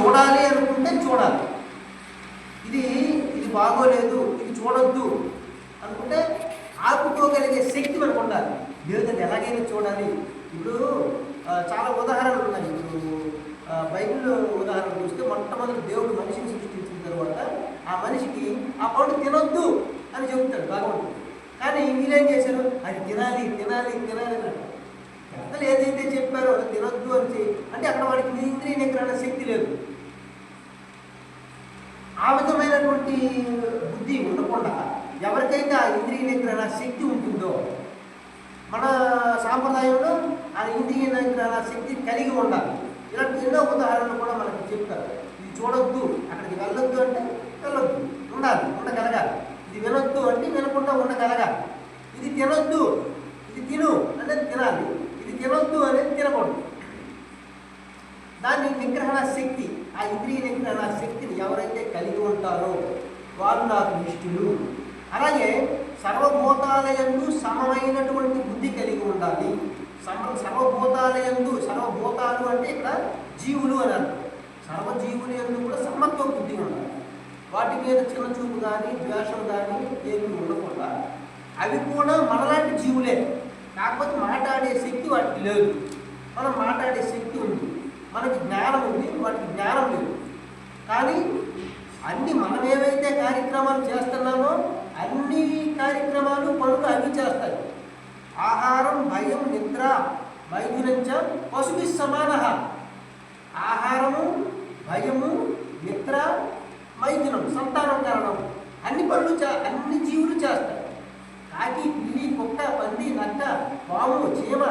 చూడాలి అనుకుంటే చూడాలి, ఇది ఇది బాగోలేదు, ఇది చూడొద్దు అనుకుంటే ఆపుకోగలిగే శక్తి మనకు ఉండాలి. దేవుడిని ఎలాగైనా చూడాలి. ఇప్పుడు చాలా ఉదాహరణలు ఉన్నాయి. ఇప్పుడు బైబిల్లో ఉదాహరణ చూస్తే మొట్టమొదటి దేవుడు మనిషిని సృష్టించిన తర్వాత ఆ మనిషికి ఆ పండు తినొద్దు అని చెబుతాడు భగవంతుడు. కానీ వీళ్ళేం చేశారు, అది తినాలి తినాలి తినాలి అని. పెద్దలు ఏదైతే చెప్పారో అది తినొద్దు అని అంటే అక్కడ వాడికి ఇంద్రియ నిగ్రహణ శక్తి లేదు. ఆ విధమైనటువంటి బుద్ధి ఉండకుండా ఎవరికైతే ఆ ఇంద్రియ నిగ్రహణ శక్తి ఉంటుందో, మన సాంప్రదాయంలో ఆ ఇంద్రియ నిగ్రహణ శక్తి కలిగి ఉండాలి. ఇలాంటి ఎన్నో ఉదాహరణలు కూడా మనకు చెప్తారు. ఇది చూడొద్దు, అక్కడికి వెళ్ళొద్దు అంటే వెళ్ళొద్దు, ఉండాలి, ఉండగలగాలి. ఇది వినొద్దు అంటే వినకుండా ఉండగలగాలి. ఇది తినొద్దు, ఇది తిను అనేది తినాలి, ఇది తినొద్దు అనేది తినకూడదు. దాన్ని నిగ్రహణ శక్తి, ఆ ఇంద్రియ నిగ్రహణ శక్తిని ఎవరైతే కలిగి ఉంటారో వాళ్ళు నాకు ఇష్టులు. అలాగే సర్వభూతాలయందు సమమైనటువంటి బుద్ధి కలిగి ఉండాలి. సర్వభూతాలయందు, సర్వభూతాలు అంటే ఇక్కడ జీవులు అని అర్థం. సర్వజీవులు యందు కూడా సమత్వ బుద్ధి ఉండాలి. వాటి మీద చిన్న చూపు కానీ ద్వేషం కానీ ఏమీ ఉండకుండా, అవి కూడా మనలాంటి జీవులే, కాకపోతే మాట్లాడే శక్తి వాటికి లేదు. మనం మాట్లాడే శక్తి ఉంది, మనకి జ్ఞానం ఉంది, వాటికి జ్ఞానం లేదు. కానీ అన్ని మనం ఏవైతే కార్యక్రమాలు చేస్తున్నామో అన్ని కార్యక్రమాలు పనులు అవి చేస్తాయి. ఆహారం, భయం, నిద్ర, మైథునంచ పశుభి సమాన. ఆహారము, భయము, నిద్ర, మైథునం, సంతానం కారణం, అన్ని పనులు అన్ని జీవులు చేస్తాయి. కాకి, పిల్లి, కుక్క, పంది, నక్క, పాము, చీమ,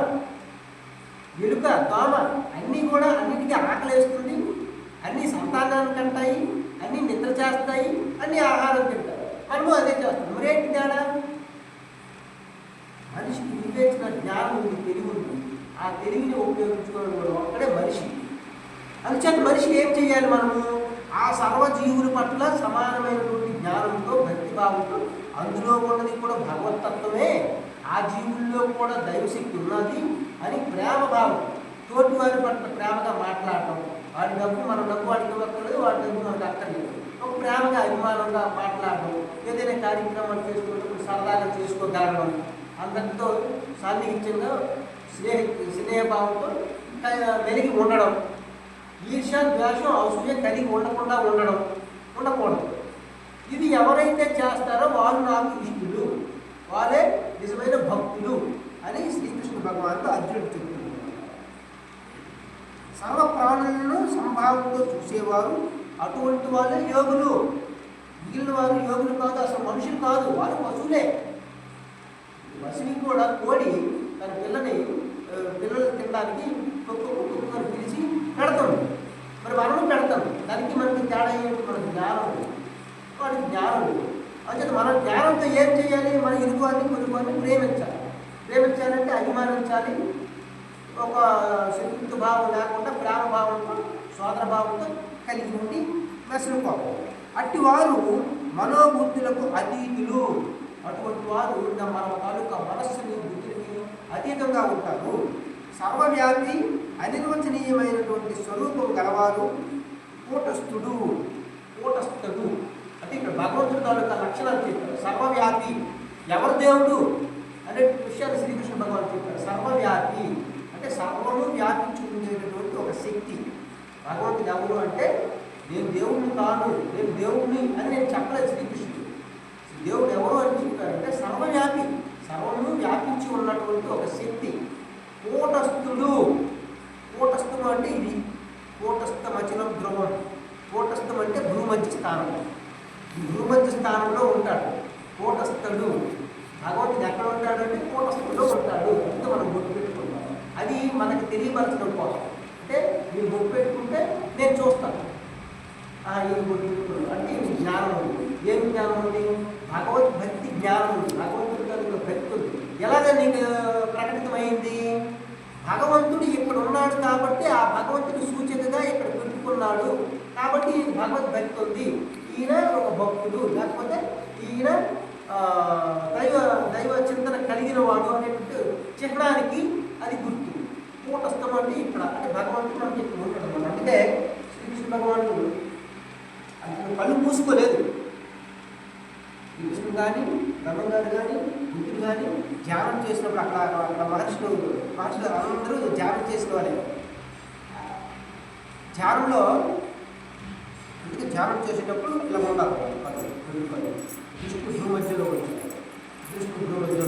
ఎలుక, దోమ అన్నీ కూడా అన్నిటికీ ఆకలేస్తుంది, అన్నీ సంతానాన్ని కంటాయి, అన్నీ నిద్ర చేస్తాయి, అన్నీ ఆహారం తింటాయి. మనము అదే చేస్తాం. మరేంటి తేడా? మనిషికి వివేచన జ్ఞానం ఉంది, తెలివి ఉంది. ఆ తెలివిని ఉపయోగించుకోవడం కూడా ఒక్కడే మనిషి. అందుచేత మనిషి ఏం చేయాలి? మనము ఆ సర్వజీవుల పట్ల సమానమైనటువంటి జ్ఞానంతో, భక్తిభావంతో, అందులో ఉన్నది కూడా భగవతత్వమే, ఆ జీవుల్లో కూడా దైవశక్తి ఉన్నది అని ప్రేమ భావం, తోటి వారి పట్ల ప్రేమగా మాట్లాడటం. వాడి డబ్బు మన డబ్బు వాడికి ఇవ్వక్కర్లేదు, వాడి డబ్బు మనకు అక్కర్లేదు. ఒక ప్రేమగా అభిమానంగా మాట్లాడడం, ఏదైనా కార్యక్రమాలు చేసుకున్నప్పుడు సరదాగా చేసుకోగలగడం, అందరితో సాన్నిహిత్యంగా స్నేహభావంతో వెలిగి ఉండడం, ఈర్ష, ద్వేషం, అసూయ కలిగి ఉండకూడదు. ఇది ఎవరైతే చేస్తారో వాళ్ళు నాకు ఇష్టులు, వాళ్ళే నిజమైన భక్తులు అని శ్రీకృష్ణ భగవానుడు అర్జునుడు చెప్తున్నారు. సర్వ ప్రాణులను సంభావంతో చూసేవారు అటువంటి వాళ్ళే యోగులు. మిగిలిన వారు యోగులు కాదు, అసలు మనుషులు కాదు, వారు పశువులే. పశువుని కూడా కోడి తన పిల్లలు తినడానికి కుక్కని పిలిచి పెడతాం. మరి మనము పెడతాం. దానికి మనకి తేడా ఏంటి? మనకి జ్ఞానం, వాడికి జ్ఞానం. అంటే మన జ్ఞానంతో ఏం చేయాలి? మన ఇరుగువాన్ని పొరుగువాన్ని ప్రేమించాలంటే అభిమానించాలి. ఒక శత్రుత్వ భావం లేకుండా ప్రేమ భావంతో, సోదర భావంతో కలిగి ఉండి మెసలుకోవాలి. అట్టి వారు మనోబుద్ధులకు అతీతులు. అటువంటి వారు మన తాలూకా మనస్సుని, బుద్ధికి అతీతంగా ఉంటారు. సర్వవ్యాపి, అనిర్వచనీయమైనటువంటి స్వరూపం గలవారు. కూటస్థుడు అంటే ఇక్కడ భగవంతుడి తాలూకా లక్షణాలు చెప్పారు. సర్వవ్యాపి, ఎవరు దేవుడు అనే విషయాన్ని శ్రీకృష్ణ భగవాన్ చెప్పారు. సర్వవ్యాపి అంటే సర్వము వ్యాపించుకునేటటువంటి ఒక శక్తి. భగవంతుడు ఎవరు అంటే, నేను దేవుడిని కాను, నేను దేవుడిని అని నేను చెప్పలేదు శ్రీకృష్ణుడు. దేవుడు ఎవరు అని చెప్పారంటే సర్వవ్యాపి, సర్వము వ్యాపించి ఉన్నటువంటి ఒక శక్తి. కూటస్థుడు అంటే ఇది కూటస్థమచలం ధ్రువం. కూటస్థం అంటే భూమధ్య స్థానం. ఈ భూమధ్య స్థానంలో ఉంటాడు కూటస్థుడు. భగవంతుడు ఎక్కడ ఉంటాడంటే కూటస్థులో ఉంటాడు. అంటే మనం గుర్తు పెట్టుకుంటాం. అది మనకి తెలియపరచడం కోసం. అంటే మీరు గుర్తు పెట్టుకుంటే నేను చూస్తాను, ఇది గుర్తు పెట్టుకున్నాను అంటే ఇది జ్ఞానం ఉంది. ఏం జ్ఞానం ఉంది? భగవద్భక్తి జ్ఞానం ఉంది. భగవంతుడితో భక్తి ఉంది. ఎలాగ నీకు ప్రకటితమైంది? భగవంతుడు ఇక్కడ ఉన్నాడు కాబట్టి ఆ భగవంతుడి సూచనగా ఇక్కడ పెట్టుకున్నాడు కాబట్టి భగవద్భక్తి ఉంది. ఈయన ఒక భక్తుడు, లేకపోతే ఈయన దైవ చింతన కలిగిన వాడు అనేటువంటి చిహ్నానికి అది గుర్తు. కూటస్థం అంటే ఇక్కడ అంటే భగవంతుడు మనకి ఇక్కడ ఉంటాడు. అందుకే శ్రీకృష్ణ శ్రీకృష్ణ భగవానుడు అతను కళ్ళు మూసుకోలేదు. కృష్ణుడు కానీ బ్రహ్మంగారు కానీ బుద్ధుడు కానీ ధ్యానం చేసినప్పుడు అక్కడ మహర్షులు అందరూ ధ్యానం చేసిన వాళ్ళే. ధ్యానంలో అందుకే ధ్యానం చేసేటప్పుడు ఇలా ఉండాలి. విష్ణు భూమధ్యలో వచ్చారు. విష్ణు భూమధ్యలో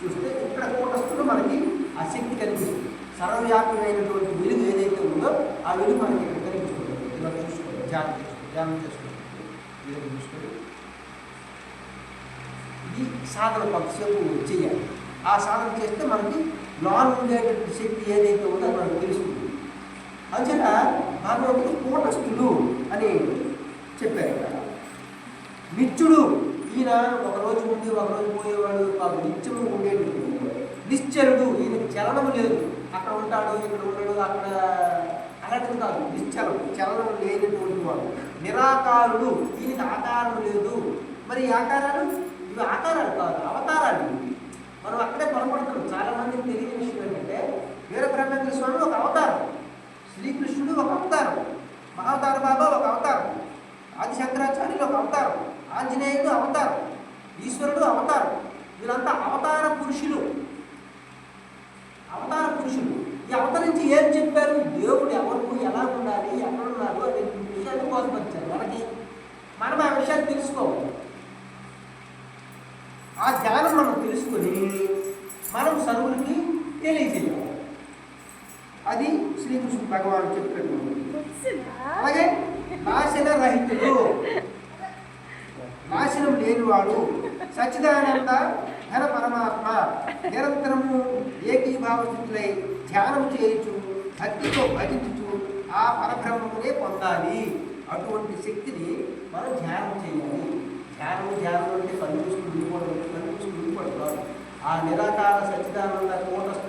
చూస్తే ఇక్కడ కూటస్థులు మనకి ఆ శక్తి కనిపిస్తుంది. సర్వవ్యాప్తమైనటువంటి వెలుగు ఏదైతే ఉందో ఆ వెలుగు మనకి ఇక్కడ కనిపిస్తుంది. ఇలా చూసుకోండి, ధ్యానం చేసుకోండి. వీళ్ళని చూసుకొని ఇది సాధన కొంతసేపు చేయాలి. ఆ సాధన చేస్తే మనకి లోన్ ఉండేటువంటి శక్తి ఏదైతే ఉందో అది మనకు తెలుస్తుంది. అంచేత భగవంతుడు కూటస్థులు అని చెప్పారు. ఇక్కడ నిత్యుడు, ఈయన ఒకరోజు ఉండి ఒకరోజు పోయేవాడు, నిత్యము ఉండేటువంటి నిశ్చలుడు, ఈయనకి చలనం లేదు. అక్కడ ఉంటాడు, ఇక్కడ ఉంటాడు, అక్కడ అలాంటిది కాదు. చలనం లేనటువంటి వాడు. నిరాకారుడు, ఈయనకి ఆకారం లేదు. మరి ఈ ఆకారాలు ఇవి ఆకారాలు కాదు, అవతారాలు. మనం అక్కడే పొరపడుతున్నాం. చాలామందికి తెలియని విషయం ఏంటంటే వీరబ్రహ్మేంద్ర స్వామి ఒక అవతారం, శ్రీకృష్ణుడు ఒక అవతారం, మహావతార బాబా ఒక అవతారం, ఆది శంకరాచార్యులు ఒక అవతారం, ఆంజనేయుడు అవతారం, ఈశ్వరుడు అవతారం. వీళ్ళంతా అవతార పురుషులు. ఈ అవతరించి ఏం చెప్పారు? దేవుడు ఎవరు, ఎలా ఉండాలి, ఎక్కడ ఉన్నారు అనే విషయాన్ని కోసపరిచారు మనకి. మనం ఆ విషయాన్ని తెలుసుకోవాలి. ఆ జ్ఞానం మనం తెలుసుకొని మనం సర్వులకి తెలియజేయాలి. అది శ్రీకృష్ణ భగవాను చెప్పినట్టు. అలాగే నాశన రహితుడు, నాశనం లేనివాడు, సచ్చిదానంద ఘన పరమాత్మ, నిరంతరము ఏకీభావస్థితులై ధ్యానం చేయొచ్చు, భక్తితో భజించు ఆ పరబ్రహ్మమునే పొందాలి. అటువంటి శక్తిని మనం ధ్యానం చేయాలి. ధ్యానం అంటే కళ్ళు చూసుకుని ఉండిపోవడం కాదు. ఆ నిరాకార సచ్చిదానంద కూటస్థ